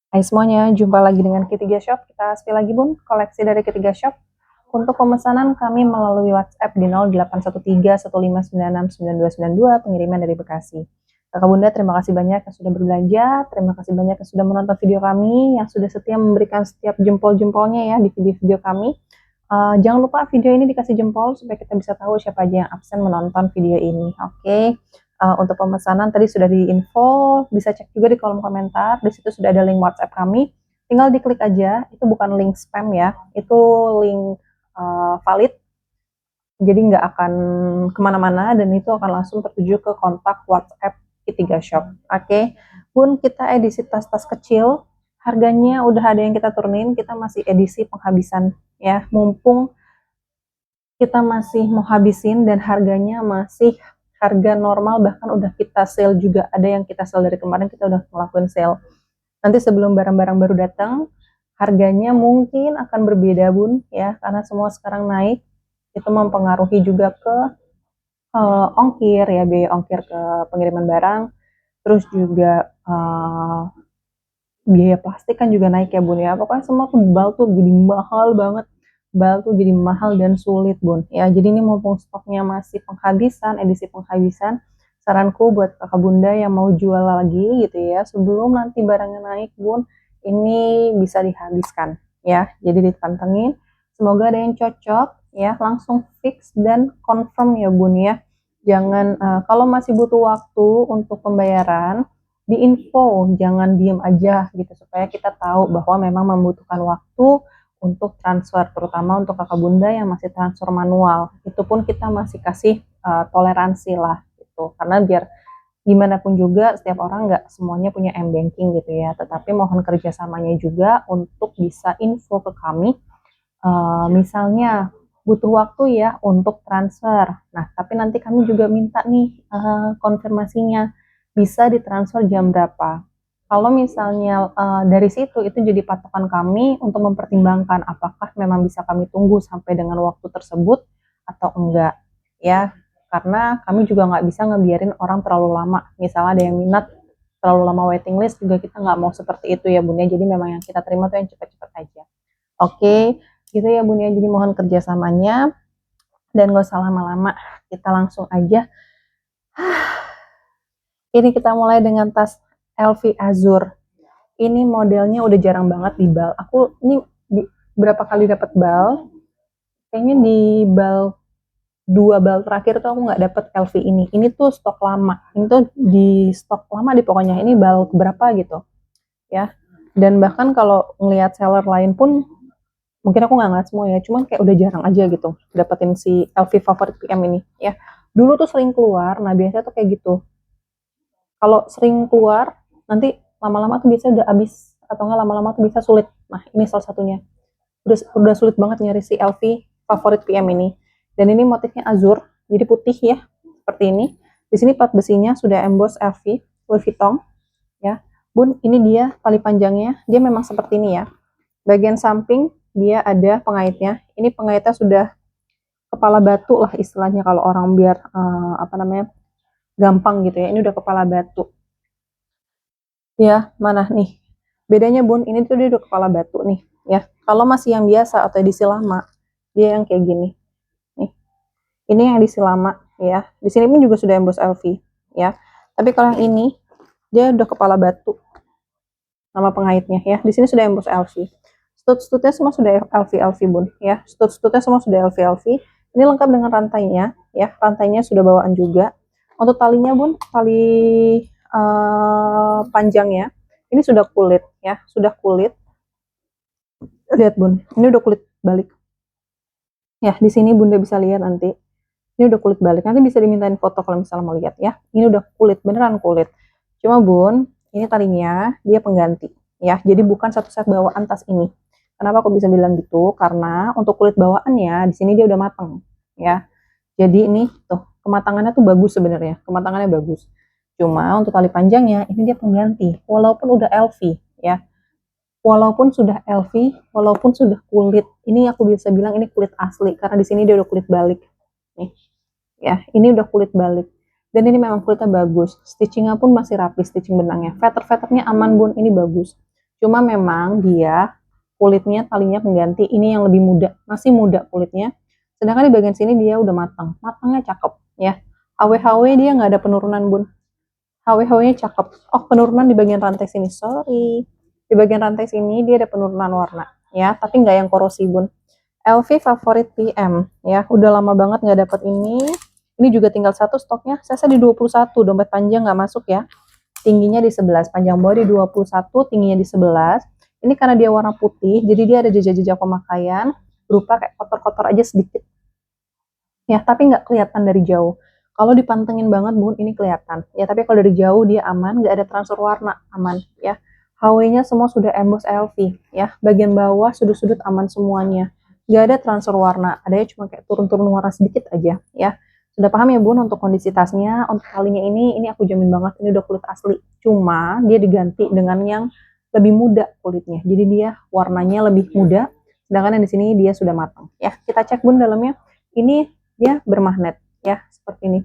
Hai semuanya, jumpa lagi dengan Ketiga Shop. Kita spill lagi Bun, koleksi dari Ketiga Shop. Untuk pemesanan kami melalui WhatsApp di 0813 15969292, pengiriman dari Bekasi. Kakak Bunda, terima kasih banyak yang sudah berbelanja, terima kasih banyak yang sudah menonton video kami, yang sudah setia memberikan setiap jempol-jempolnya ya di video-video kami. Jangan lupa video ini dikasih jempol supaya kita bisa tahu siapa aja yang absen menonton video ini. Oke. Untuk pemesanan tadi sudah diinfo, bisa cek juga di kolom komentar. Di situ sudah ada link WhatsApp kami. Tinggal diklik aja. Itu bukan link spam ya, itu link valid. Jadi nggak akan kemana-mana dan itu akan langsung tertuju ke kontak WhatsApp Ketiga Shop. Oke, Bun, kita edisi tas-tas kecil. Harganya udah ada yang kita turunin. Kita masih edisi penghabisan ya. Mumpung kita masih mau habisin dan harganya masih harga normal, bahkan udah kita sale juga. Ada yang kita sale dari kemarin, kita udah ngelakuin sale. Nanti sebelum barang-barang baru datang, harganya mungkin akan berbeda Bun ya, karena semua sekarang naik. Itu mempengaruhi juga ke ongkir ya, biaya ongkir ke pengiriman barang. Terus juga biaya plastik kan juga naik ya Bun ya. Pokoknya semua tuh bal tuh jadi mahal banget. Bal tuh jadi mahal dan sulit Bun. Ya, jadi ini mumpung stoknya masih penghabisan, edisi penghabisan, saranku buat kakak bunda yang mau jual lagi gitu ya, sebelum nanti barangnya naik Bun, ini bisa dihabiskan ya. Jadi dipantengin, semoga ada yang cocok ya, langsung fix dan confirm ya Bun ya. Jangan kalau masih butuh waktu untuk pembayaran, diinfo, jangan diem aja gitu, supaya kita tahu bahwa memang membutuhkan waktu untuk transfer, terutama untuk kakak bunda yang masih transfer manual. Itu pun kita masih kasih toleransi lah gitu, karena biar gimana pun juga setiap orang nggak semuanya punya m-banking gitu ya, tetapi mohon kerjasamanya juga untuk bisa info ke kami. Misalnya butuh waktu ya untuk transfer. Nah, tapi nanti kami juga minta nih konfirmasinya, bisa ditransfer jam berapa. Kalau misalnya dari situ itu jadi patokan kami untuk mempertimbangkan apakah memang bisa kami tunggu sampai dengan waktu tersebut atau enggak ya. Karena kami juga nggak bisa ngebiarin orang terlalu lama. Misalnya ada yang minat terlalu lama waiting list, juga kita nggak mau seperti itu ya Bun ya. Jadi memang yang kita terima tuh yang cepat-cepat aja. Oke, gitu ya Bun ya. Jadi mohon kerjasamanya dan gak usah lama-lama. Kita langsung aja. Ini kita mulai dengan tas LV Azur. Ini modelnya udah jarang banget di bal. Aku ini berapa kali dapat bal. Kayaknya di bal 2 bal terakhir tuh aku nggak dapet LV ini. Ini tuh stok lama. Ini tuh di stok lama di pokoknya. Ini bal berapa gitu ya. Dan bahkan kalau ngelihat seller lain pun mungkin aku nggak ngeliat semua ya, cuman kayak udah jarang aja gitu dapetin si LV Favorit PM ini ya. Dulu tuh sering keluar, nah biasanya tuh kayak gitu. Kalau sering keluar, nanti lama-lama tuh biasanya udah habis, atau nggak lama-lama tuh bisa sulit. Nah ini salah satunya. Udah sulit banget nyari si LV Favorit PM ini. Dan ini motifnya azur, jadi putih ya, seperti ini. Di sini plat besinya sudah emboss LV, Louis Vuitton ya. Bun, ini dia tali panjangnya, dia memang seperti ini ya. Bagian samping dia ada pengaitnya. Ini pengaitnya sudah kepala batu lah istilahnya, kalau orang biar apa namanya, gampang gitu ya. Ini udah kepala batu. Ya, mana nih? Bedanya Bun, ini tuh dia udah kepala batu nih ya. Kalau masih yang biasa atau edisi lama, dia yang kayak gini. Nih. Ini yang edisi lama ya. Di sini pun juga sudah emboss LV ya. Tapi kalau yang ini dia udah kepala batu. Nama pengaitnya ya. Di sini sudah emboss LV. Stud-studnya semua sudah LV Bun ya. Stud-studnya semua sudah LV. Ini lengkap dengan rantainya ya. Rantainya sudah bawaan juga. Untuk talinya Bun, tali panjangnya ini sudah kulit ya, sudah kulit. Lihat Bun, ini udah kulit balik. Ya, di sini Bunda bisa lihat nanti. Ini udah kulit balik. Nanti bisa dimintain foto kalau misalnya mau lihat ya. Ini udah kulit, beneran kulit. Cuma Bun, ini talinya dia pengganti ya. Jadi bukan satu set bawaan tas ini. Kenapa aku bisa bilang gitu? Karena untuk kulit bawaannya di sini dia udah matang ya. Jadi ini tuh kematangannya tuh bagus sebenarnya. Kematangannya bagus. Cuma untuk tali panjangnya ini dia pengganti. Walaupun udah LV ya. Walaupun sudah LV, walaupun sudah kulit. Ini aku bisa bilang ini kulit asli karena di sini dia udah kulit balik. Nih. Ya, ini udah kulit balik. Dan ini memang kulitnya bagus. Stitchingnya pun masih rapi, stitching benangnya. Feather-feathernya aman Bun, ini bagus. Cuma memang dia kulitnya talinya pengganti ini yang lebih muda, masih muda kulitnya. Sedangkan di bagian sini dia udah matang, matangnya cakep ya. HW-HW dia nggak ada penurunan bun. HW-HW-nya cakep. Oh penurunan di bagian rantai sini, sorry. Di bagian rantai sini dia ada penurunan warna ya, tapi nggak yang korosi bun. LV favorit PM ya, udah lama banget nggak dapet ini. Ini juga tinggal satu stoknya. Saya di 21, dompet panjang nggak masuk ya. Tingginya di 11, panjang bawah di 21, tingginya di 11. Ini karena dia warna putih, jadi dia ada jejak-jejak pemakaian berupa kayak kotor-kotor aja sedikit. Ya, tapi nggak kelihatan dari jauh. Kalau dipantengin banget bun, ini kelihatan. Ya, tapi kalau dari jauh dia aman, nggak ada transfer warna, aman ya. HW-nya semua sudah emboss LV ya. Bagian bawah sudut-sudut aman semuanya. Nggak ada transfer warna, adanya cuma kayak turun-turun warna sedikit aja ya. Sudah paham ya bun untuk kondisi tasnya, untuk talinya ini aku jamin banget ini udah kulit asli. Cuma dia diganti dengan yang lebih muda kulitnya. Jadi dia warnanya lebih muda, sedangkan yang di sini dia sudah matang ya. Kita cek bun dalamnya. Ini dia bermagnet ya seperti ini.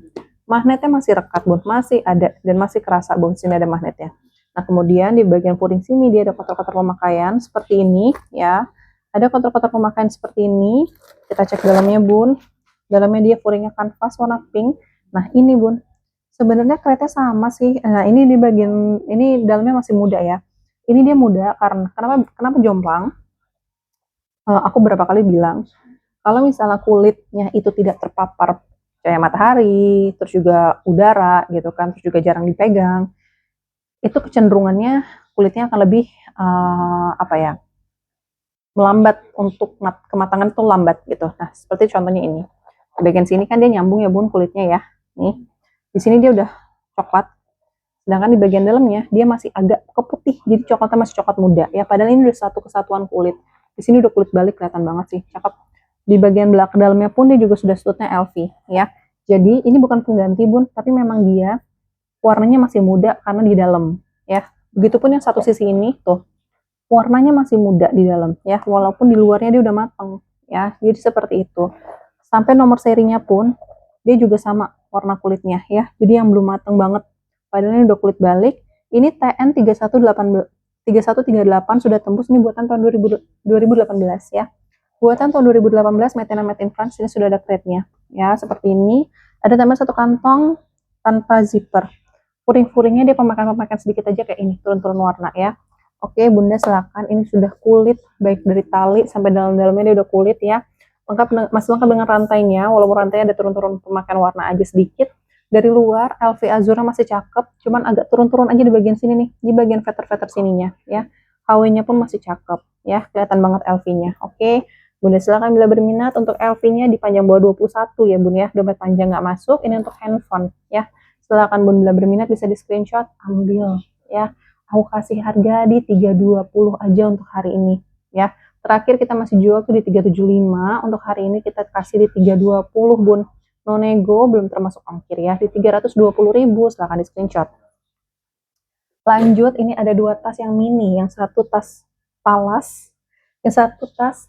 Magnetnya masih rekat bun, masih ada dan masih kerasa bahwa sini ada magnetnya. Nah kemudian di bagian puring sini dia ada kotor-kotor pemakaian seperti ini ya. Ada kotor-kotor pemakaian seperti ini. Kita cek dalamnya bun. Dalamnya dia puringnya kanvas warna pink. Nah ini bun. Sebenarnya kretnya sama sih. Nah ini di bagian ini dalamnya masih muda ya. Ini dia muda karena kenapa jomplang? Aku berapa kali bilang kalau misalnya kulitnya itu tidak terpapar cahaya matahari, terus juga udara gitu kan, terus juga jarang dipegang, itu kecenderungannya kulitnya akan lebih apa ya, melambat untuk kematangan tuh lambat gitu. Nah seperti contohnya ini. Bagian sini kan dia nyambung ya bun kulitnya ya. Nih di sini dia udah coklat, sedangkan di bagian dalamnya dia masih agak keputih, jadi coklatnya masih coklat muda ya. Padahal ini udah satu kesatuan kulit. Di sini udah kulit balik kelihatan banget sih, cakep. Di bagian belakang dalamnya pun dia juga sudah sudutnya LV ya. Jadi ini bukan pengganti bun, tapi memang dia warnanya masih muda karena di dalam ya. Begitupun yang satu sisi ini tuh warnanya masih muda di dalam ya, walaupun di luarnya dia udah matang ya. Jadi seperti itu. Sampai nomor serinya pun dia juga sama warna kulitnya ya. Jadi yang belum matang banget. Padahal ini udah kulit balik. Ini TN 3138 sudah tembus, ini buatan tahun 2018 ya. Buatan tahun 2018 made in France, ini sudah ada crate-nya ya seperti ini. Ada tambah satu kantong tanpa zipper. Puring-puringnya dia pemakaian sedikit aja kayak ini, turun-turun warna ya. Oke bunda silakan, ini sudah kulit baik dari tali sampai dalam-dalamnya dia udah kulit ya. Masih lengkap dengan rantainya, walaupun rantainya ada turun-turun pemakaian warna aja sedikit. Dari luar LV Azura masih cakep, cuman agak turun-turun aja di bagian sini nih, di bagian veter-veter sininya ya. HW-nya pun masih cakep ya, kelihatan banget LV-nya. Oke, Bunda silakan bila berminat. Untuk LV-nya di panjang bawah 21 ya Bun ya, dompet panjang nggak masuk, ini untuk handphone ya. Silakan Bun bila berminat bisa di screenshot, ambil ya. Aku kasih harga di 320 aja untuk hari ini ya. Terakhir kita masih jual tuh di 375, untuk hari ini kita kasih di 320 Bun. No nego, belum termasuk ongkir ya, di 320.000, silahkan di screenshot. Lanjut, ini ada dua tas yang mini, yang satu tas palas, yang satu tas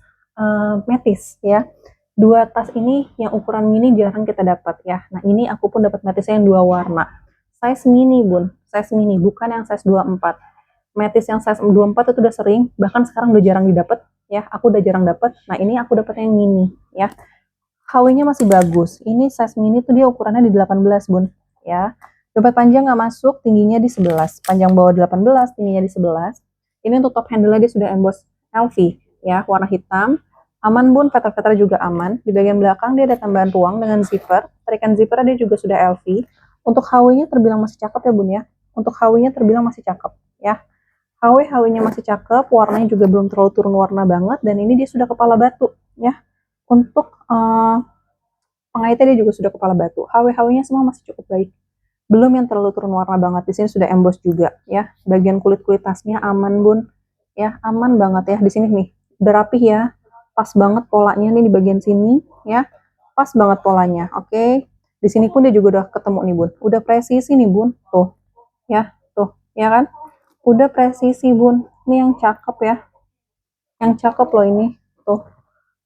metis ya. Dua tas ini yang ukuran mini jarang kita dapat ya. Nah ini aku pun dapat metisnya yang dua warna. Size mini bun, size mini, bukan yang size 24. Metis yang size 24 itu udah sering, bahkan sekarang udah jarang didapat ya. Aku udah jarang dapat. Nah ini aku dapat yang mini ya. HW-nya masih bagus. Ini size mini tuh dia ukurannya di 18 bun ya. Dompet panjang nggak masuk, tingginya di 11. Panjang bawah 18, tingginya di 11. Ini untuk top handle-nya dia sudah emboss LV ya, warna hitam. Aman bun, veter-veter juga aman. Di bagian belakang dia ada tambahan ruang dengan zipper. Tarikan zipper dia juga sudah LV. Untuk HW-nya terbilang masih cakep ya bun ya. Untuk HW-nya terbilang masih cakep ya. HW-nya masih cakep, warnanya juga belum terlalu turun warna banget. Dan ini dia sudah kepala batu ya. Untuk pengaitnya dia juga sudah kepala batu. HW-nya semua masih cukup baik. Belum yang terlalu turun warna banget. Di sini sudah emboss juga ya. Bagian kulit-kulit tasnya aman bun. Ya, aman banget ya. Di sini nih, udah rapih ya. Pas banget polanya nih di bagian sini ya. Pas banget polanya. Oke. Di sini pun dia juga udah ketemu nih bun. Udah presisi nih bun. Tuh. Ya, tuh. Ya kan? Udah presisi bun. Ini yang cakep ya. Yang cakep loh ini. Tuh.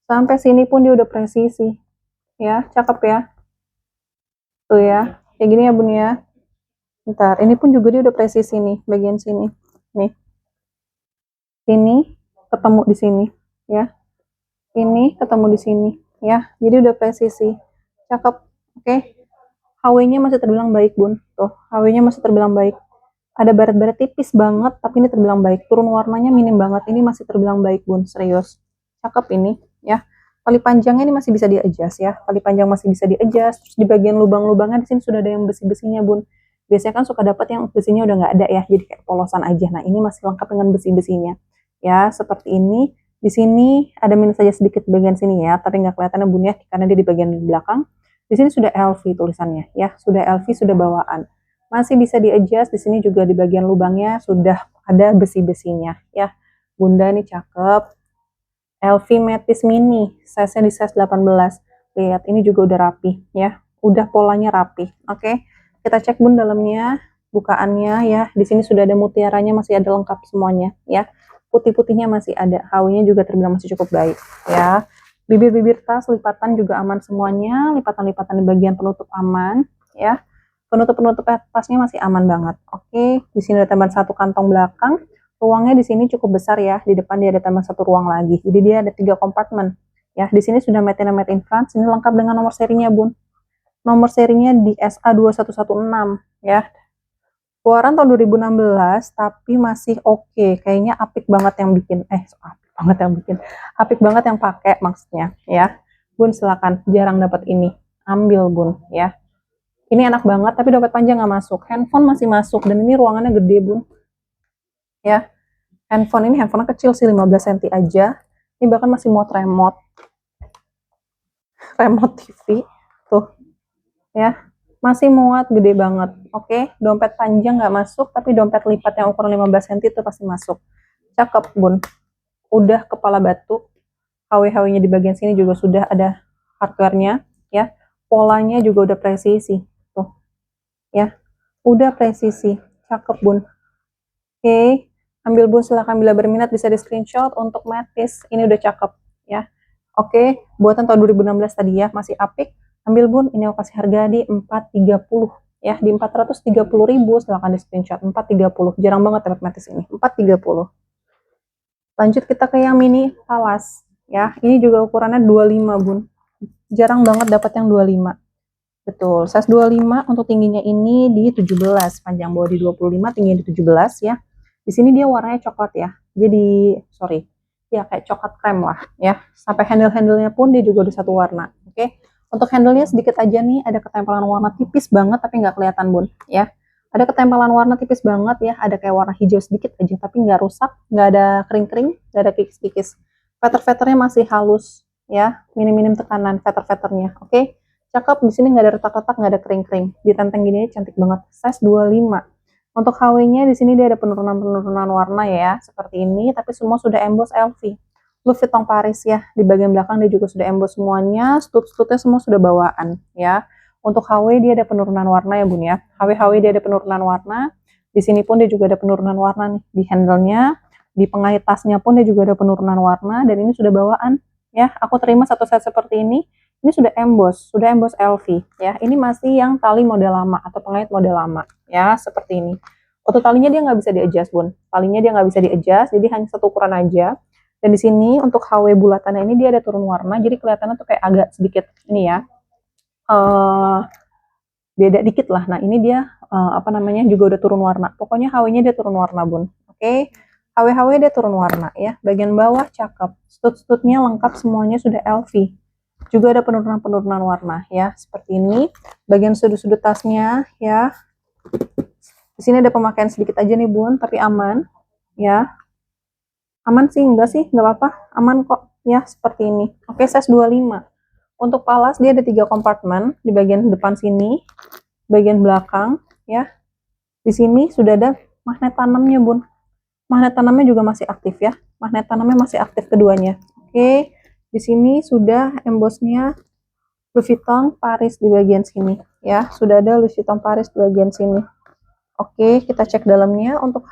Sampai sini pun dia udah presisi. Ya, cakep ya. Tuh ya. Kayak gini ya bun ya. Bentar, ini pun juga dia udah presisi nih bagian sini. Nih. Sini ketemu di sini, ya. Ini ketemu di sini, ya. Jadi udah presisi. Cakep. Oke. HW-nya masih terbilang baik, Bun. Tuh, HW-nya masih terbilang baik. Ada baret-baret tipis banget, tapi ini terbilang baik. Turun warnanya minim banget. Ini masih terbilang baik, Bun. Serius. Cakep ini, ya. Tali panjangnya ini masih bisa di-adjust, ya. Tali panjang masih bisa di-adjust. Terus di bagian lubang-lubangnya di sini sudah ada yang besi-besinya, Bun. Biasanya kan suka dapat yang besinya udah nggak ada, ya. Jadi kayak polosan aja. Nah, ini masih lengkap dengan besi-besinya. Ya, seperti ini. Di sini ada minus saja sedikit di bagian sini, ya. Tapi nggak kelihatan, Bun, ya. Karena dia di bagian belakang. Di sini sudah LV tulisannya, ya. Sudah LV, sudah bawaan. Masih bisa di-adjust. Di sini juga di bagian lubangnya sudah ada besi-besinya, ya. Bunda nih cakep. LV Metis Mini, size-nya di size 18. Lihat, ini juga udah rapi, ya. Udah polanya rapi. Oke. Kita cek, Bun, dalamnya, bukaannya, ya. Di sini sudah ada mutiaranya, masih ada lengkap semuanya, ya. Putih-putihnya masih ada. HW-nya juga terbilang masih cukup baik, ya. Bibir-bibir tas, lipatan juga aman semuanya. Lipatan-lipatan di bagian penutup aman, ya. Penutup-penutup tasnya masih aman banget. Oke, di sini ada tambahan satu kantong belakang. Ruangnya di sini cukup besar, ya. Di depan dia ada tambah satu ruang lagi. Jadi dia ada 3 kompartemen. Ya, di sini sudah made in France. Ini lengkap dengan nomor serinya, Bun. Nomor serinya di SA2116, ya. Keluaran tahun 2016, tapi masih oke. Kayaknya apik banget yang bikin. Apik banget yang bikin. Apik banget yang pakai maksudnya, ya. Bun, silakan. Jarang dapat ini. Ambil, Bun, ya. Ini enak banget, tapi dompet panjang nggak masuk. Handphone masih masuk, dan ini ruangannya gede, Bun. Ya, handphone ini handphone kecil sih, 15 cm aja. Ini bahkan masih muat remote TV. Tuh, ya. Masih muat, gede banget. Oke, dompet panjang nggak masuk, tapi dompet lipat yang ukuran 15 cm itu pasti masuk. Cakep, Bun. Udah kepala batu. HW-HW-nya di bagian sini juga sudah ada hardware-nya, ya. Polanya juga udah presisi. Tuh, ya. Udah presisi. Cakep, Bun. Oke, ambil, Bun, silakan, bila berminat bisa di screenshot. Untuk Metis ini udah cakep, ya. Oke, buatan tahun 2016 tadi, ya, masih apik. Ambil, Bun, ini aku kasih harga di 430, ya, di 430.000. Silakan di screenshot. 430, jarang banget dapat Metis ini. 430. Lanjut kita ke yang mini Palas, ya. Ini juga ukurannya 25, Bun. Jarang banget dapat yang 25. Betul, size 25. Untuk tingginya ini di 17, panjang bawah di 25, tingginya di 17, ya. Di sini dia warnanya coklat, ya. Jadi, sorry, ya kayak coklat krem lah, ya. Sampai handle-handlenya pun dia juga udah satu warna. Oke. Untuk handlenya sedikit aja nih, ada ketempelan warna tipis banget, tapi nggak kelihatan, Bun, ya. Ada ketempelan warna tipis banget, ya. Ada kayak warna hijau sedikit aja, tapi nggak rusak, nggak ada kering-kering, nggak ada kikis-kikis. Feather-feathernya masih halus, ya. Minim-minim tekanan feather-feathernya. Oke. Cakep, di sini nggak ada retak-retak, nggak ada kering-kering. Ditenteng gini cantik banget. Size 25. Untuk HW-nya di sini dia ada penurunan-penurunan warna, ya, seperti ini, tapi semua sudah emboss LV. Louis Vuitton Paris, ya. Di bagian belakang dia juga sudah emboss semuanya. Stud-studnya semua sudah bawaan, ya. Untuk HW dia ada penurunan warna, ya, Bun, ya. HW dia ada penurunan warna. Di sini pun dia juga ada penurunan warna nih di handle-nya. Di pengait tasnya pun dia juga ada penurunan warna, dan ini sudah bawaan, ya. Aku terima satu set seperti ini. Ini sudah emboss LV, ya. Ini masih yang tali model lama atau pengait model lama, ya, seperti ini. Untuk talinya dia nggak bisa di-adjust, Bun. Talinya dia nggak bisa di-adjust, jadi hanya satu ukuran aja. Dan di sini untuk HW bulatannya ini dia ada turun warna, jadi kelihatannya tuh kayak agak sedikit ini, ya. Beda dikit lah. Nah, ini dia apa namanya juga udah turun warna. Pokoknya HW-nya dia turun warna, Bun. Oke. HW dia turun warna, ya. Bagian bawah cakep. Stud-studnya lengkap semuanya sudah LV. Juga ada penurunan-penurunan warna, ya, seperti ini. Bagian sudut-sudut tasnya, ya. Di sini ada pemakaian sedikit aja nih, Bun, tapi aman, ya. Aman sih, enggak sih, enggak apa-apa. Aman kok, ya, seperti ini. Oke, size 25. Untuk Palas dia ada 3 kompartemen di bagian depan sini, bagian belakang, ya. Di sini sudah ada magnet tanamnya, Bun. Magnet tanamnya juga masih aktif, ya. Magnet tanamnya masih aktif keduanya. Oke. Di sini sudah embossnya Louis Vuitton Paris di bagian sini, ya. Sudah ada Louis Vuitton Paris di bagian sini. Oke, kita cek dalamnya. Untuk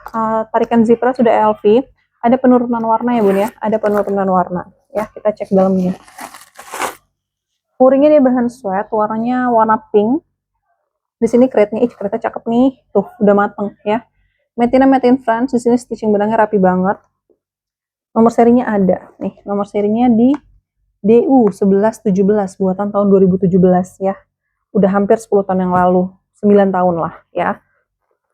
tarikan zipper sudah LV. Ada penurunan warna, ya, Bun, ya. Ada penurunan warna, ya. Kita cek dalamnya. Puringnya dia bahan sweat, warnanya warna pink. Di sini crate-nya, crate cakep nih. Tuh, udah mateng, ya. Made in France. Di sini stitching benangnya rapi banget. Nomor serinya ada. Nih, nomor serinya di DU 1117 buatan tahun 2017 ya. Udah hampir 10 tahun yang lalu, 9 tahun lah ya.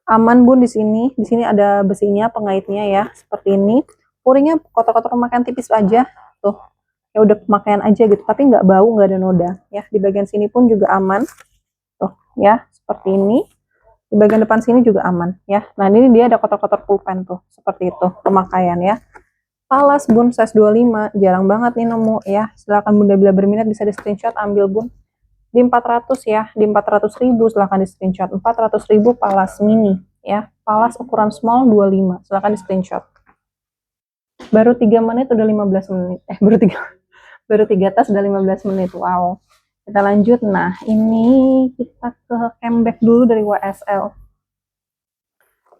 Aman Bun di sini. Di sini ada besinya, pengaitnya ya, seperti ini. Puringnya kotor-kotor pemakaian tipis aja. Tuh, ya udah pemakaian aja gitu, tapi nggak bau, nggak ada noda ya. Di bagian sini pun juga aman. Tuh, ya, seperti ini. Di bagian depan sini juga aman ya. Nah, ini dia ada kotor-kotor pulpen tuh, seperti itu pemakaian ya. Palas Bun size 25, jarang banget nih nemu ya. Silakan Bunda bila berminat bisa di screenshot, ambil Bun. Di 400 ya, di 400.000 silakan di screenshot. 400.000 Palas mini ya. Palas ukuran small 25, silakan di screenshot. Baru 3 menit udah 15 menit. Baru 3 tas udah 15 menit. Wow. Kita lanjut. Nah, ini kita ke cameback dulu dari YSL.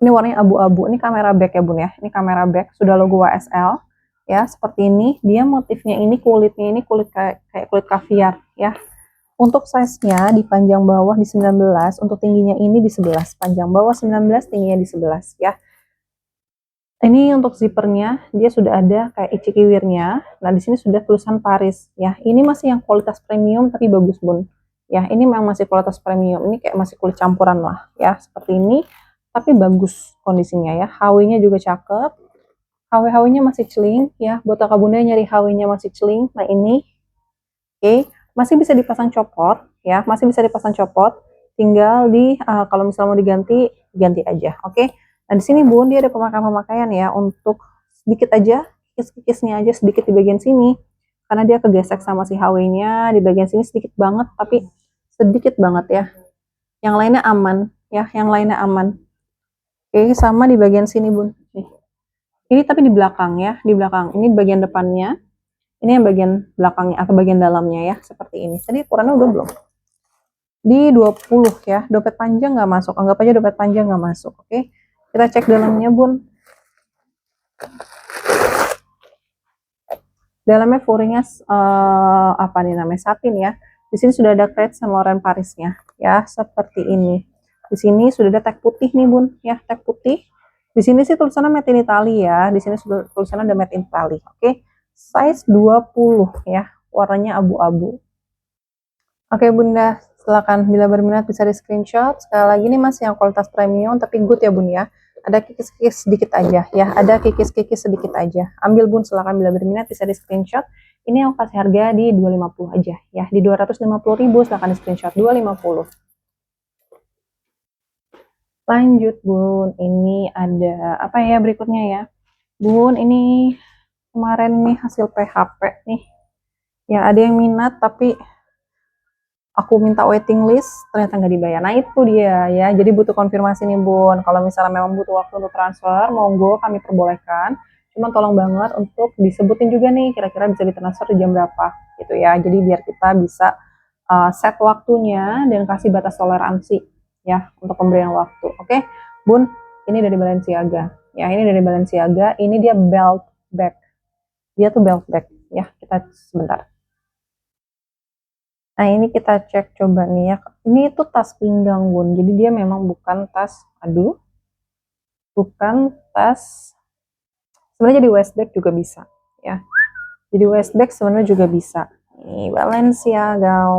Ini warnanya abu-abu. Ini kamera back ya Bun ya. Ini kamera back, sudah logo YSL ya, seperti ini. Dia motifnya ini kulitnya ini kulit kayak kulit kaviar ya. Untuk size-nya di panjang bawah di 19, untuk tingginya ini di 11. Panjang bawah 19, tingginya di 11 ya. Ini untuk zippernya, dia sudah ada kayak icikiwirnya. Nah, di sini sudah tulisan Paris ya. Ini masih yang kualitas premium tapi bagus Bun. Ya, ini memang masih kualitas premium. Ini kayak masih kulit campuran lah ya, seperti ini. Tapi bagus kondisinya ya. HW-nya juga cakep. HW-HW-nya masih celing ya. Buat kakak bunda nyari HW-nya masih celing. Nah, ini oke, masih bisa dipasang copot ya. Masih bisa dipasang copot. Tinggal di kalau misalnya mau diganti, ganti aja. Oke. Nah, di sini Bun, dia ada pemakaian-pemakaian ya, untuk sedikit aja, kikis-kikisnya aja sedikit di bagian sini. Karena dia kegesek sama si HW-nya, di bagian sini sedikit banget, tapi sedikit banget ya. Yang lainnya aman, ya, yang lainnya aman. Oke, sama di bagian sini Bun. Nih. Ini tapi di belakang ya, di belakang. Ini bagian depannya, ini yang bagian belakangnya atau bagian dalamnya ya, seperti ini. Tadi ukurannya udah belum? Di 20 ya, dompet panjang nggak masuk. Anggap aja dompet panjang nggak masuk, oke? Kita cek dalamnya Bun. Dalamnya furingnya apa nih namanya, satin ya. Di sini sudah ada Cret Saint Laurent Parisnya ya, seperti ini. Di sini sudah ada tag putih nih Bun ya, tag putih. Di sini sih tulisannya Made in Italy ya. Di sini sudah tulisannya ada Made in Italy. Oke. Size 20 ya. Warnanya abu-abu. Oke Bunda, silakan bila berminat bisa di screenshot. Sekali lagi ini masih yang kualitas premium tapi good ya Bun ya. Ada kikis-kikis sedikit aja ya, ada kikis-kikis sedikit aja. Ambil Bun, silakan bila berminat bisa di screenshot. Ini yang kasih harga di 250 aja ya. Di 250.000 silakan di screenshot 250. Lanjut Bun, ini ada apa ya berikutnya ya. Bun, ini kemarin nih hasil PHP nih. Ya, ada yang minat tapi aku minta waiting list, ternyata nggak dibayar. Nah, itu dia ya. Jadi butuh konfirmasi nih Bun. Kalau misalnya memang butuh waktu untuk transfer, monggo kami perbolehkan. Cuma tolong banget untuk disebutin juga nih kira-kira bisa ditransfer di jam berapa gitu ya. Jadi biar kita bisa set waktunya dan kasih batas toleransi ya untuk pemberian waktu. Oke, Bun, ini dari Balenciaga. Ya, ini dari Balenciaga. Ini dia belt bag. Dia tuh belt bag ya. Kita sebentar. Nah, ini kita cek coba nih ya. Ini itu tas pinggang Bun. Jadi dia memang bukan tas, bukan tas. Sebenarnya jadi waist bag juga bisa ya. Jadi waist bag sebenarnya juga bisa. Nih Balenciaga.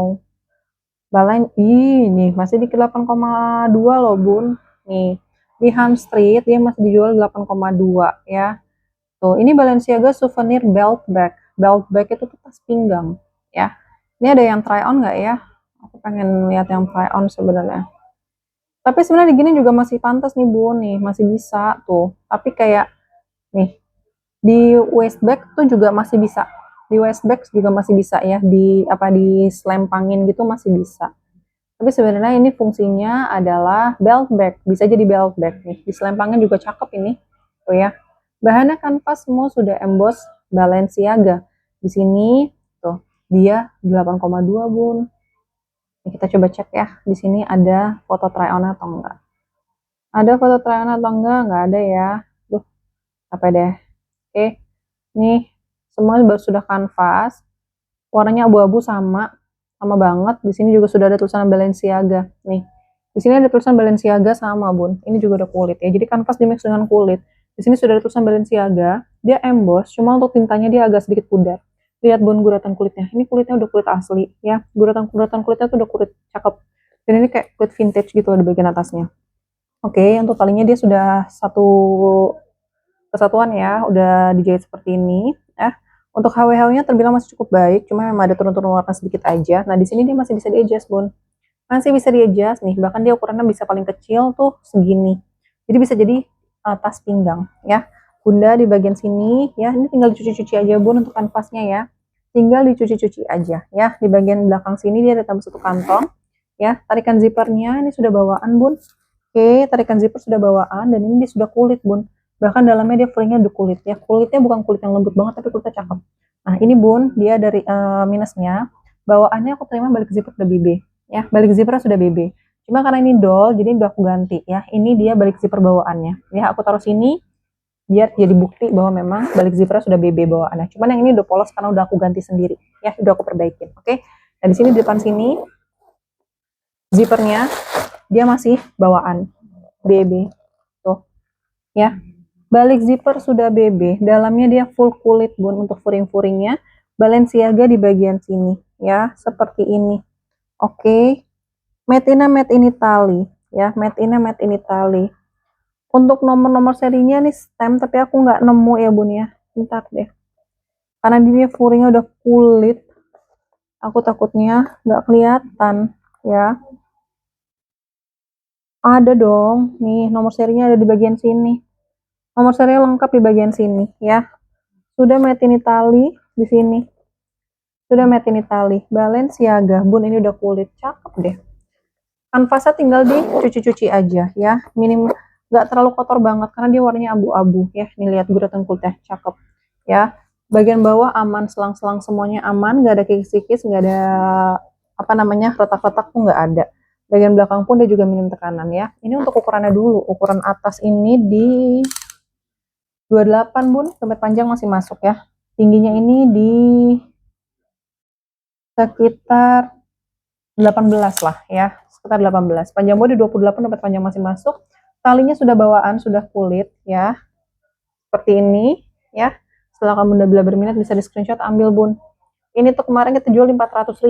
Ini masih di 8,2 loh Bun. Nih di Ham Street dia masih dijual 8,2 ya. Tuh, ini Balenciaga souvenir belt bag. Belt bag itu tuh tas pinggang ya. Ini ada yang try on nggak ya? Aku pengen lihat yang try on sebenarnya. Tapi sebenarnya gini juga masih pantas nih Bun, nih masih bisa tuh. Tapi kayak nih di waist bag tuh juga masih bisa. Di waist bag juga masih bisa ya. Di apa di selempangin gitu masih bisa. Tapi sebenarnya ini fungsinya adalah belt bag. Bisa jadi belt bag nih. Di selempangin juga cakep ini. Tuh ya. Bahannya kanvas semua sudah emboss Balenciaga. Di sini tuh dia 8,2 Bun. Ini kita coba cek ya. Di sini ada foto try on atau enggak. Ada foto try on atau enggak? Enggak ada ya. Duh, apa deh. Oke. Nih, semua sudah kanvas. Warnanya abu-abu sama banget. Di sini juga sudah ada tulisan Balenciaga. Nih. Di sini ada tulisan Balenciaga sama Bun. Ini juga ada kulit ya. Jadi kanvas dimix dengan kulit. Di sini sudah ada tulisan Balenciaga. dia emboss, cuma untuk tintanya dia agak sedikit pudar. Lihat bun guratan kulitnya, ini kulitnya udah kulit asli ya, guratan kulitnya tuh udah kulit cakep, dan ini kayak kulit vintage gitu loh di bagian atasnya. Oke, untuk talinya dia sudah satu kesatuan ya, udah dijahit seperti ini ya. Untuk HW-HW-nya terbilang masih cukup baik, cuma memang ada turun-turun warna sedikit aja. Nah, di sini dia masih bisa di-adjust, Bun. Masih bisa di-adjust nih, bahkan dia ukurannya bisa paling kecil tuh segini. Jadi bisa jadi tas pinggang ya. Bunda di bagian sini ya, ini tinggal dicuci-cuci aja Bun untuk kanvasnya ya. Tinggal dicuci-cuci aja ya. Di bagian belakang sini dia ada tambah satu kantong ya. Tarikan zippernya ini sudah bawaan Bun. Oke, tarikan zipper sudah bawaan dan ini dia sudah kulit Bun. Bahkan dalamnya dia fullingnya udah kulit ya. Kulitnya bukan kulit yang lembut banget tapi kulitnya cakep. Nah ini Bun, dia dari minusnya bawaannya aku terima balik zipper udah BB ya. Balik zipper sudah BB. Cuma karena ini doll jadi udah aku ganti ya. Ini dia balik zipper bawaannya. Ya aku taruh sini biar jadi bukti bahwa memang balik zipper sudah BB bawaannya. Cuman yang ini udah polos karena udah aku ganti sendiri ya, udah aku perbaikin. Oke. Nah di sini di depan sini zippernya dia masih bawaan BB tuh ya. Balik zipper sudah BB, dalamnya dia full kulit Bun untuk furing-furingnya. Balenciaga di bagian sini ya, seperti ini. Oke. Made in Italy ya, made in Italy. Untuk nomor-nomor serinya nih stem, tapi aku nggak nemu ya Bun ya. Bentar deh. Karena dia furingnya udah kulit. Aku takutnya nggak kelihatan ya. Ada dong, nih nomor serinya ada di bagian sini. Nomor serinya lengkap di bagian sini ya. Sudah made in Italy di sini. Sudah made in Italy. Balenciaga, Bun ini udah kulit, cakep deh. Kanvasnya tinggal dicuci-cuci aja ya. Minim nggak terlalu kotor banget karena dia warnanya abu-abu ya. Nih lihat guratan kulitnya, cakep ya. Bagian bawah aman, selang-selang semuanya aman, nggak ada kikis-kikis, nggak ada apa namanya retak-retak tuh nggak ada. Bagian belakang pun dia juga minim tekanan ya. Ini untuk ukurannya dulu. Ukuran atas ini di 28 Bun, dompet panjang masih masuk ya. Tingginya ini di sekitar 18 lah ya, sekitar 18. Panjang bodi 28, dompet panjang masih masuk. Talinya sudah bawaan, sudah kulit ya. Seperti ini ya. Setelah kamu udah berminat bisa di screenshot ambil Bun. Ini tuh kemarin kita jual 400.000.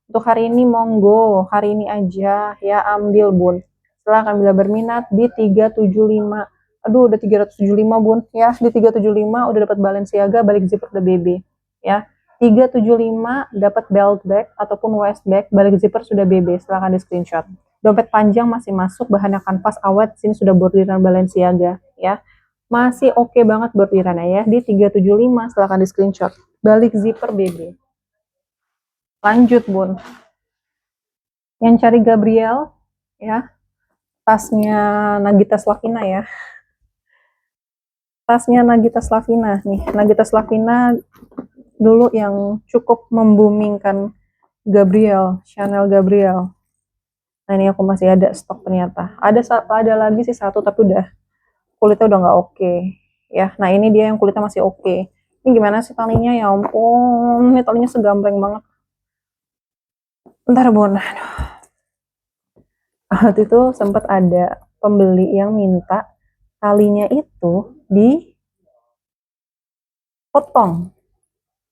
Untuk hari ini monggo, hari ini aja ya ambil Bun. Setelah kamu berminat di 375. Aduh udah 375 Bun ya. Di 375 udah dapat Balenciaga, balik zipper udah BB ya. 375 dapat belt bag ataupun waist bag, balik zipper sudah BB, silahkan di screenshot. Dompet panjang masih masuk, bahannya kanvas awet, sini sudah bordiran Balenciaga ya. Masih oke banget bordirannya ya, di 375 silahkan di screenshot. Balik zipper BB. Lanjut Bun. Yang cari Gabriel ya, tasnya Nagita Slavina ya. Tasnya Nagita Slavina nih, Nagita Slavina dulu yang cukup membumingkan Gabriel, Chanel Gabriel. Nah ini aku masih ada stok ternyata. Ada lagi sih satu tapi udah kulitnya udah nggak oke ya. Nah ini dia yang kulitnya masih oke. Ini gimana sih talinya ya ampun, ini talinya segambreng banget. Bentar Bun. Waktu itu sempat ada pembeli yang minta talinya itu dipotong.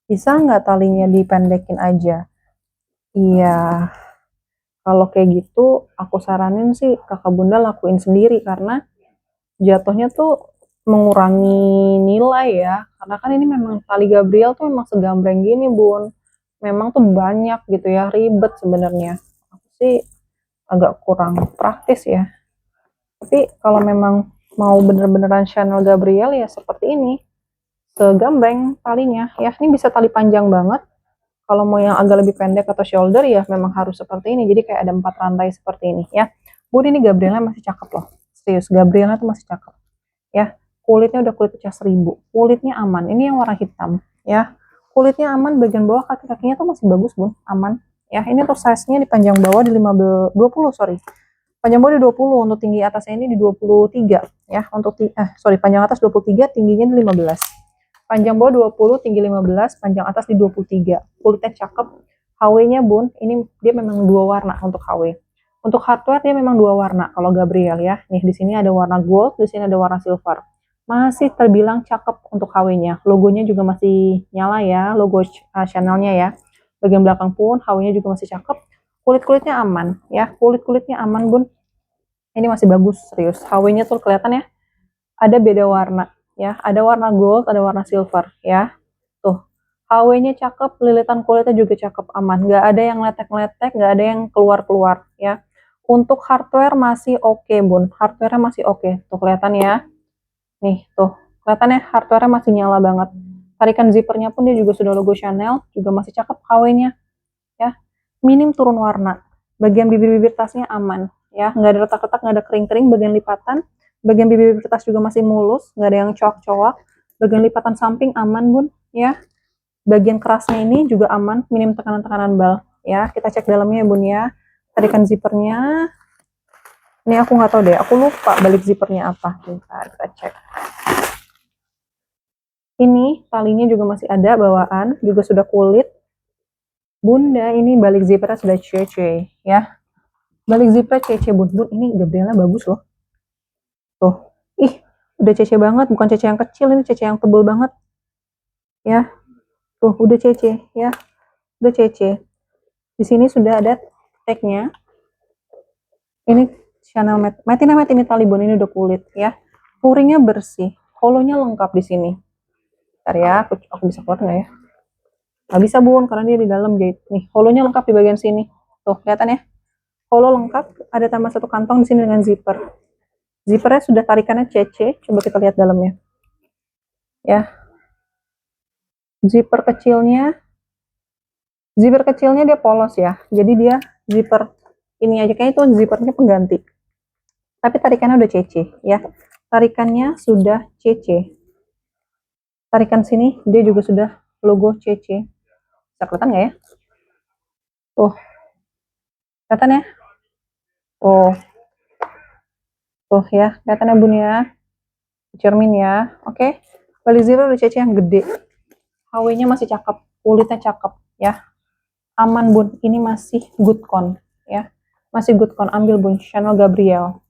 Bisa nggak talinya dipendekin aja? Iya, kalau kayak gitu aku saranin sih kakak bunda lakuin sendiri karena jatuhnya tuh mengurangi nilai ya. Karena kan ini memang tali Gabriel tuh memang segambreng gini Bun. Memang tuh banyak gitu ya, ribet sebenarnya. Aku sih agak kurang praktis ya. Tapi kalau memang mau bener-beneran Chanel Gabriel ya seperti ini. Segambreng talinya ya. Ini bisa tali panjang banget. Kalau mau yang agak lebih pendek atau shoulder ya memang harus seperti ini. Jadi kayak ada 4 rantai seperti ini ya. Bun ini Gabrielnya masih cakep loh. Serius, Gabrielnya tuh masih cakep. Ya, kulitnya udah kulit pecah 1000. Kulitnya aman. Ini yang warna hitam ya. Kulitnya aman, bagian bawah kaki-kakinya tuh masih bagus Bun, aman. Ya, ini untuk size-nya di panjang bawah di 15 20 sorry. Panjang bawah di 20, untuk tinggi atasnya ini di 23 ya. Untuk panjang atas 23, tingginya di 15. Panjang bawah 20, tinggi 15, panjang atas di 23. Kulitnya cakep. HW-nya Bun, ini dia memang dua warna untuk HW. Untuk hardware dia memang dua warna kalau Gabriel ya. Nih di sini ada warna gold, di sini ada warna silver. masih terbilang cakep untuk HW-nya. Logonya juga masih nyala ya, logo Chanel-nya ya. Bagian belakang pun HW-nya juga masih cakep. Kulit-kulitnya aman ya, kulit-kulitnya aman bun. Ini masih bagus serius. HW-nya tuh kelihatan ya, ada beda warna ya, ada warna gold, ada warna silver ya. Tuh, HW-nya cakep, lilitan kulitnya juga cakep, aman. Nggak ada yang letek-letek, nggak ada yang keluar-keluar ya. Untuk hardware masih oke bun, hardware-nya masih oke. Tuh kelihatan ya. Nih, tuh. Kelihatannya hardware-nya masih nyala banget. Tarikan zippernya pun dia juga sudah logo Chanel, juga masih cakep KW-nya. Ya. Minim turun warna. Bagian bibir-bibir tasnya aman. Ya, nggak ada retak-retak, nggak ada kering-kering. Bagian lipatan, bagian bibir-bibir tas juga masih mulus, nggak ada yang cowok-cowok. Bagian lipatan samping aman, bun. Ya. Bagian kerasnya ini juga aman, minim tekanan-tekanan bal. Ya, kita cek dalamnya ya, bun ya. Tarikan zippernya. Ini aku nggak tahu deh, aku lupa balik zippernya apa. Bentar, kita cek. Ini talinya juga masih ada bawaan, juga sudah kulit. Bunda, ini balik zippernya sudah cece ya. Balik zipper cece bun. Bun, ini Gabriela bagus loh. Tuh. Ih, udah cece banget, bukan cece yang kecil, ini cece yang tebel banget. Ya. Tuh, udah cece ya. Udah cece. Di sini sudah ada tagnya. Ini Chanel Matte ini tali bun, ini udah kulit ya. Puringnya bersih, holonya lengkap di sini. Bentar ya, aku bisa keluar nggak ya? Nggak bisa bun, karena dia di dalam jahit. Nih, holonya lengkap di bagian sini. Tuh, kelihatan ya? Holo lengkap, ada tambah satu kantong di sini dengan zipper. Zippernya sudah tarikannya CC, coba kita lihat dalamnya. Ya, zipper kecilnya dia polos ya. Jadi dia zipper ini aja kayaknya itu zippernya pengganti. Tapi tarikannya udah CC ya. Tarikannya sudah CC. Tarikan sini dia juga sudah logo CC. Bisa kelihatan nggak ya? Tuh, kelihatan ya? Oh, tuh ya, kelihatan ya bun ya. Cermin ya, oke. Balik zipper udah CC yang gede. HW-nya masih cakep, kulitnya cakep ya. Aman bun, ini masih good con ya. Masih good con, ambil bun, Chanel Gabriel.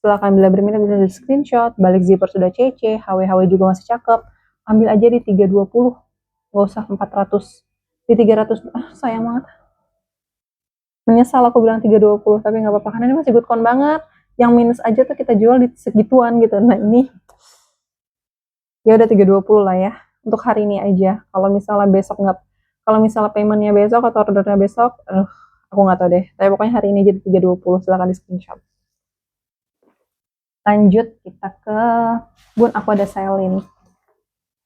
Silahkan bila berminat bisa di screenshot. Balik zipper sudah CC, HW juga masih cakep. Ambil aja di 320, nggak usah 400. Di 300, sayang banget. Menyesal aku bilang 320, tapi nggak apa-apa karena ini masih good con banget. Yang minus aja tuh kita jual di segituan gitu. Nah ini ya udah 320 lah ya untuk hari ini aja. Kalau misalnya besok nggak, kalau misalnya paymentnya besok atau ordernya besok, aku nggak tahu deh. Tapi pokoknya hari ini jadi 320, silahkan di screenshot. Lanjut kita ke bun, aku ada Celine.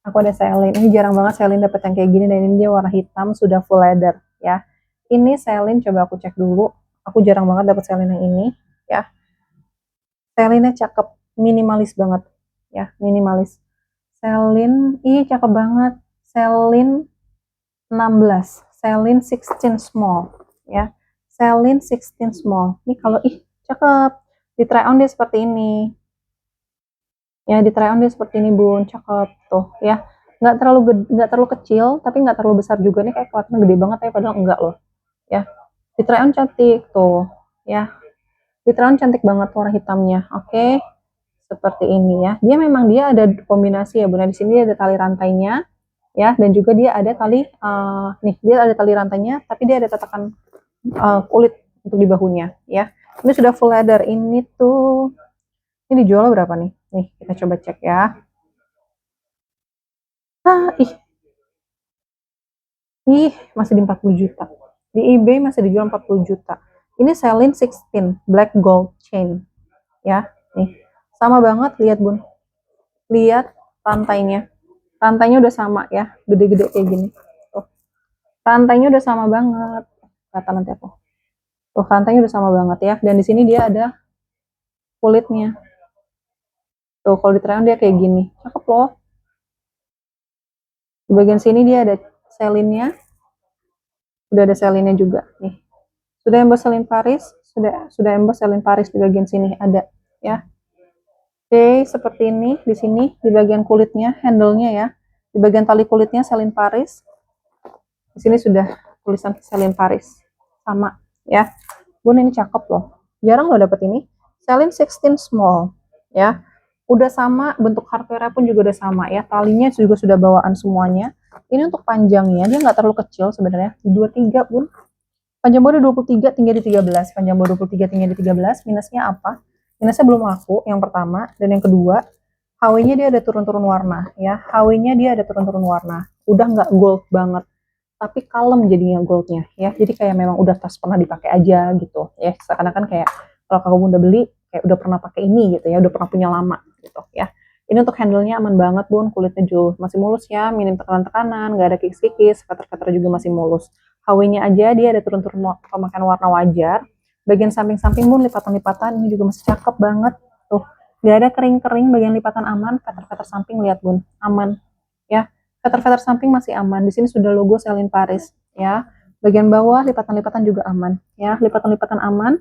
Ini jarang banget Celine dapet yang kayak gini, dan ini dia warna hitam, sudah full leather ya. Ini Celine, coba aku cek dulu. Aku jarang banget dapet Celine yang ini ya. Celine-nya cakep, minimalis banget ya, minimalis. Celine, ih cakep banget. Celine 16, Celine 16 small ya. Celine 16 small. Ini kalau cakep. Di try on dia seperti ini. Ya, di try on dia seperti ini, Bun. Cakep tuh ya. Nggak terlalu kecil, tapi nggak terlalu besar juga nih, kayak kelihatannya gede banget ya, padahal enggak loh. Ya. Di try on cantik tuh, ya. Di try on cantik banget warna hitamnya. Oke. Seperti ini ya. Dia ada kombinasi ya, Bun. Di sini ada tali rantainya ya, dan juga dia ada tali nih, dia ada tali rantainya, tapi dia ada tatakan kulit untuk di bahunya ya. Ini sudah full leather. Ini tuh, ini dijual berapa nih? Nih, kita coba cek ya. Masih di 40 juta. Di eBay masih dijual 40 juta. Ini Celine 16 black gold chain ya. Nih, sama banget, lihat Bun. Lihat rantainya. Rantainya udah sama ya, gede-gede kayak gini. Tuh. Rantainya udah sama banget. Kata nanti aku. Tuh, rantainya udah sama banget ya. Dan di sini dia ada kulitnya. Tuh, kalau di try on dia kayak gini. Cakep loh. Di bagian sini dia ada Celine-nya. Udah ada Celine-nya juga nih. Sudah emboss Celine Paris, sudah emboss Celine Paris di bagian sini ada ya. Oke, seperti ini di sini di bagian kulitnya, handle-nya ya. Di bagian tali kulitnya Celine Paris. Di sini sudah tulisan Celine Paris. Sama ya. Bun, ini cakep loh. Jarang lo dapet ini. Celine 16 small ya. Udah sama, bentuk hardware pun juga udah sama ya. Talinya juga sudah bawaan semuanya. Ini untuk panjangnya, dia nggak terlalu kecil sebenarnya. Di 23 pun. Panjang baru 23, tinggi di 13. Panjang baru 23, tinggi di 13. Minusnya apa? Minusnya belum laku, yang pertama. Dan yang kedua, HW-nya dia ada turun-turun warna. Ya, HW-nya dia ada turun-turun warna. Udah nggak gold banget. Tapi kalem jadinya goldnya. Ya, jadi kayak memang udah tas pernah dipakai aja gitu. Ya, seakan-akan kayak kalau kamu udah beli, kayak udah pernah pakai ini gitu ya. Udah pernah punya lama gitu ya. Ini untuk handle-nya aman banget bun, kulitnya juga masih mulus ya, minim tekanan-tekanan, nggak ada kikis-kikis, cutter-cutter juga masih mulus. HW-nya aja dia ada turun-turun pemakaian warna wajar. Bagian samping-samping bun lipatan-lipatan ini juga masih cakep banget. Tuh, nggak ada kering-kering, bagian lipatan aman, cutter-cutter samping lihat bun, aman. Ya, cutter-cutter samping masih aman. Di sini sudah logo Celine Paris ya. Bagian bawah lipatan-lipatan juga aman ya, lipatan-lipatan aman.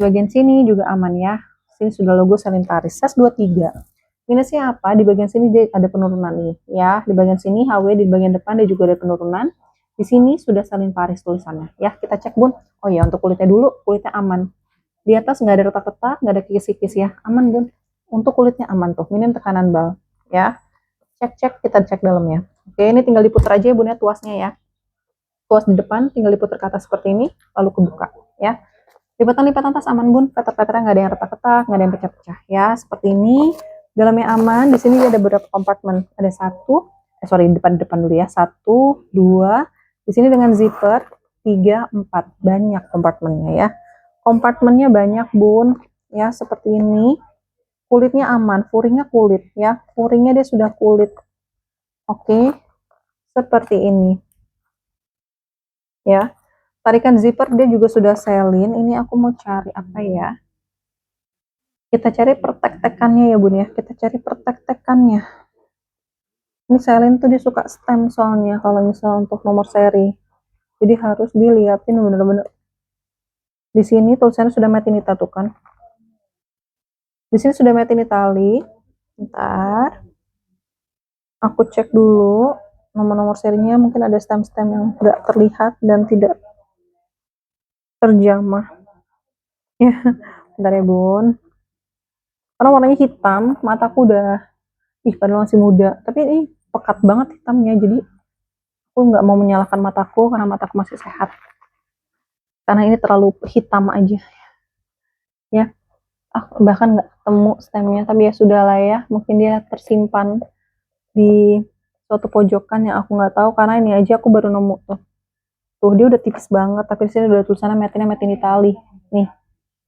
Bagian sini juga aman ya. Sini sudah logo Celine Paris. Size 23. Minusnya apa? Di bagian sini dia ada penurunan nih, ya. Di bagian sini HW, di bagian depan dia juga ada penurunan. Di sini sudah Celine Paris tulisannya, ya. Kita cek bun. Oh ya, untuk kulitnya dulu, kulitnya aman. Di atas nggak ada retak-retak, nggak ada kikis-kikis ya, aman bun. Untuk kulitnya aman tuh, minim tekanan bal, ya. Cek-cek, kita cek dalamnya. Oke, ini tinggal diputar aja ya bun ya, tuasnya ya. Tuas di depan tinggal diputar ke atas seperti ini, lalu kebuka, ya. Lipatan-lipatan tas aman bun, peter-peternya nggak ada yang retak-retak, nggak ada yang pecah-pecah, ya. Seperti ini. Dalamnya aman. Di sini ada beberapa kompartemen. Ada satu, depan dulu ya. Satu, dua. Di sini dengan zipper 3, 4. Banyak kompartemennya ya. Kompartemennya banyak bun. Ya seperti ini. Kulitnya aman. Furingnya kulit ya. Furingnya dia sudah kulit. Oke. Seperti ini. Ya. Tarikan zipper dia juga sudah selin. Ini aku mau cari apa ya? Kita cari pertek-tekannya ya bun ya. Kita cari pertek-tekannya. Ini Celine tuh dia suka stem soalnya kalau misal untuk nomor seri. Jadi harus dilihatin bener-bener. Di sini tulisannya sudah made in Italy tuh kan. Di sini sudah made in Italy. Bentar. Aku cek dulu nomor-nomor serinya, mungkin ada stem-stem yang tidak terlihat dan tidak terjamah. Ya, bentar ya bun. Karena warnanya hitam, mataku udah, padahal masih muda. Tapi ini pekat banget hitamnya, jadi aku nggak mau menyalahkan mataku karena mataku masih sehat. Karena ini terlalu hitam aja. Ya, bahkan nggak ketemu stemnya, tapi ya sudah lah ya, mungkin dia tersimpan di suatu pojokan yang aku nggak tahu, karena ini aja aku baru nemu tuh dia udah tipis banget, tapi di sini udah tulisannya made in Italy nih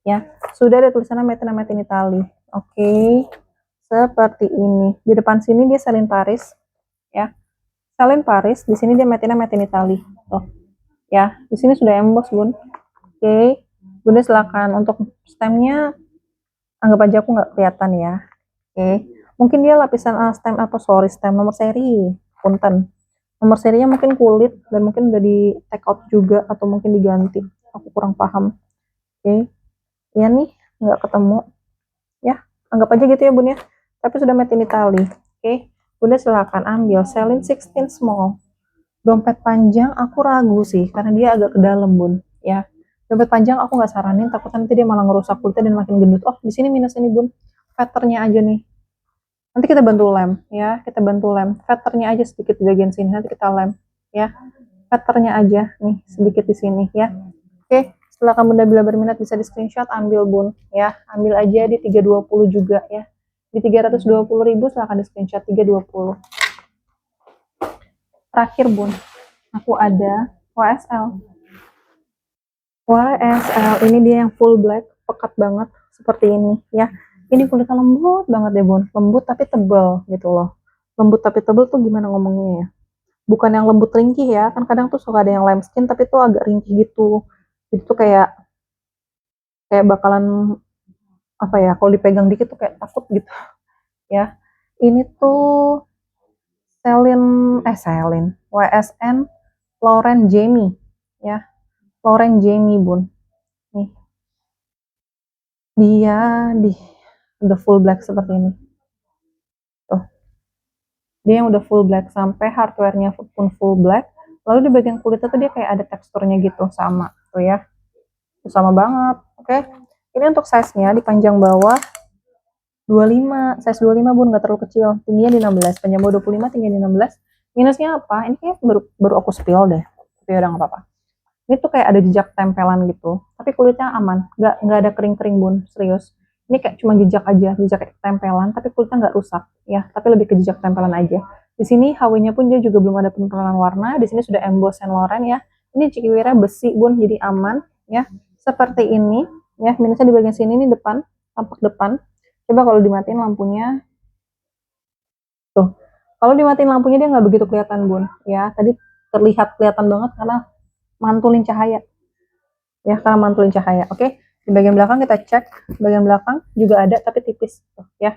ya, sudah ada tulisannya made in Italy. Oke, seperti ini. Di depan sini dia Celine Paris ya, Celine Paris. Di sini dia made in Italy tuh ya. Di sini sudah emboss bun. Oke bunda, silakan. Untuk stemnya anggap aja aku nggak kelihatan ya. Oke, mungkin dia lapisan stem stem nomor seri, punten. Nomor serinya mungkin kulit dan mungkin udah di take out juga atau mungkin diganti. Aku kurang paham. Oke, ya nih nggak ketemu. Ya, anggap aja gitu ya bun ya. Tapi sudah made in Italy. Oke, bunda silakan ambil Celine 16 small. Dompet panjang aku ragu sih karena dia agak ke dalam bun. Ya, dompet panjang aku nggak saranin, takutnya nanti dia malah ngerusak kulitnya dan makin gendut. Oh, di sini minus ini bun, patternnya aja nih. Nanti kita bantu lem ya, kita bantu lem. Patternnya aja sedikit di bagian sini, nanti kita lem ya. Patternnya aja nih sedikit di sini ya. Oke, silakan bunda, bila berminat bisa di screenshot, ambil bun ya. Ambil aja di 320 juga ya. Di 320.000 silakan di screenshot 320. Terakhir bun, aku ada YSL. YSL ini dia yang full black, pekat banget seperti ini ya. Ini kulitnya lembut banget deh bun, lembut tapi tebal gitu loh. Lembut tapi tebal tuh gimana ngomongnya ya? Bukan yang lembut ringkih ya, kan kadang tuh suka ada yang lime skin tapi tuh agak ringkih gitu. Itu tuh kayak bakalan apa ya, kalau dipegang dikit tuh kayak takut gitu ya. Ini tuh Celine YSN Lauren Jamie ya. Lauren Jamie bun. Nih. Dia di udah full black seperti ini. Tuh. Dia yang udah full black sampai hardware-nya pun full black. Lalu di bagian kulitnya tuh dia kayak ada teksturnya gitu, sama tuh ya. Tuh, sama banget. Oke. Ini untuk size-nya di panjang bawah 25, size 25 bun, nggak terlalu kecil, tingginya di 16, panjang bawah 25, tingginya di 16. Minusnya apa? Ini kayak baru aku spill deh, tapi udah nggak apa-apa. Ini tuh kayak ada jejak tempelan gitu, tapi kulitnya aman, nggak ada kering-kering bun, serius. Ini kayak cuma jejak aja, jejak tempelan, tapi kulitnya nggak rusak ya, tapi lebih ke jejak tempelan aja. Di sini HW-nya pun dia juga belum ada penempalan warna. Di sini sudah emboss Saint Laurent ya. Ini cikiwira besi bun, jadi aman ya. Seperti ini ya. Minusnya di bagian sini ini depan, tampak depan. Coba kalau dimatiin lampunya, tuh. Kalau dimatiin lampunya dia nggak begitu kelihatan bun ya. Tadi terlihat kelihatan banget karena mantulin cahaya ya, karena mantulin cahaya. Oke, di bagian belakang kita cek. Bagian belakang juga ada tapi tipis tuh, ya.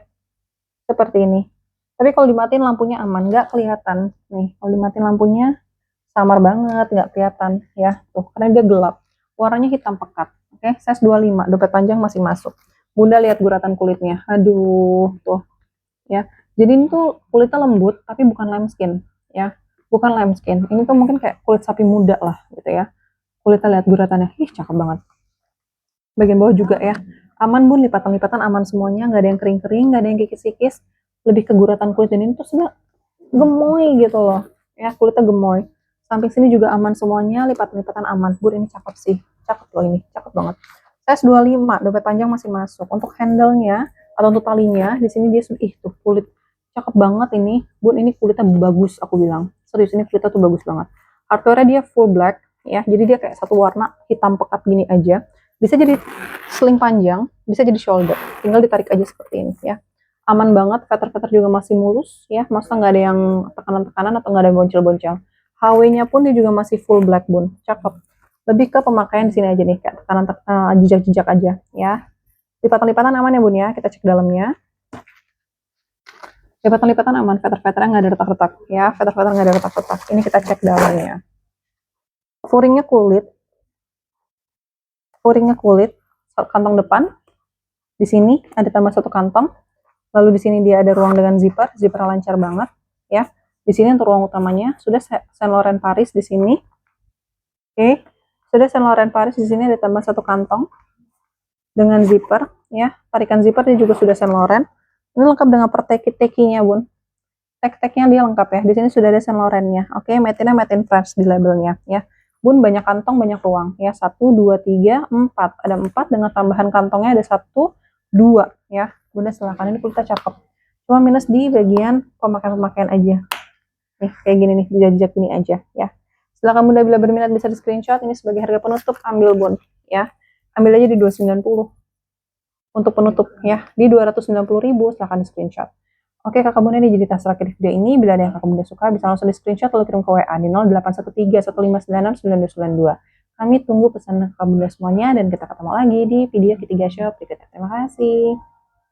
Seperti ini. Tapi kalau dimatiin lampunya aman, nggak kelihatan. Nih, kalau dimatiin lampunya samar banget, nggak kelihatan ya. Tuh, karena dia gelap. Warnanya hitam pekat. Oke, size 25, dompet panjang masih masuk. Bunda lihat guratan kulitnya. Aduh, tuh ya. Jadi ini tuh kulitnya lembut, tapi bukan limeskin ya. Bukan limeskin. Ini tuh mungkin kayak kulit sapi muda lah gitu ya. Kulitnya lihat guratannya. Ih, cakep banget. Bagian bawah juga ya. Aman bun, lipatan-lipatan aman semuanya, nggak ada yang kering-kering, nggak ada yang kikis-kikis. Lebih ke guratan kulit ini tuh sebenarnya gemoy gitu loh. Ya, kulitnya gemoy. Samping sini juga aman semuanya, lipatan-lipatan aman. Bun, ini cakep sih. Cakep loh ini, cakep banget. Size 25, dompet panjang masih masuk. Untuk handle-nya atau untuk talinya, di sini dia sudah tuh kulit cakep banget ini. Bun, ini kulitnya bagus aku bilang. Serius, ini kulitnya tuh bagus banget. Hardware-nya dia full black ya. Jadi dia kayak satu warna hitam pekat gini aja. Bisa jadi sling panjang, bisa jadi shoulder. Tinggal ditarik aja seperti ini ya. Aman banget, feather-feather juga masih mulus ya. Masa nggak ada yang tekanan-tekanan atau nggak ada boncel-boncel. HW-nya pun dia juga masih full black bun. Cakep. Lebih ke pemakaian di sini aja nih, kayak tekanan jejak-jejak aja ya. Lipatan-lipatan aman ya bun ya. Kita cek dalamnya. Lipatan-lipatan aman, feather-feathernya nggak ada retak-retak ya. Feather-feather nggak ada retak-retak. Ini kita cek dalamnya. Furingnya kulit, kantong depan. Di sini ada tambah satu kantong. Lalu di sini dia ada ruang dengan zipper lancar banget ya. Di sini untuk ruang utamanya sudah Saint Laurent Paris di sini. Oke, sudah Saint Laurent Paris di sini ada tambah satu kantong dengan zipper ya. Tarikan zipper dia juga sudah Saint Laurent. Ini lengkap dengan perteki-tekinya bun. Tek-teknya dia lengkap ya. Di sini sudah ada Saint Laurent-nya. Oke, made-in France di labelnya ya. Bun, banyak kantong, banyak ruang ya. 1, 2, 3, 4. Ada 4 dengan tambahan kantongnya ada 1, 2 ya. Bunda silakan, ini kulitnya cakep. Cuma minus di bagian pemakaian-pemakaian aja. Nih, kayak gini nih, jejak-jejak gini aja ya. Silakan Bunda bila berminat bisa di screenshot. Ini sebagai harga penutup, ambil bun ya. Ambil aja di 290 untuk penutup ya. Di 290.000 silakan di screenshot. Oke kakak bunda, ini jadi tas terakhir di video ini. Bila ada yang kakak bunda suka bisa langsung di screenshot lalu kirim ke WA di 0813 1596 92. Kami tunggu pesanan kakak bunda semuanya dan kita ketemu lagi di video ketiga shop berikutnya. Terima kasih.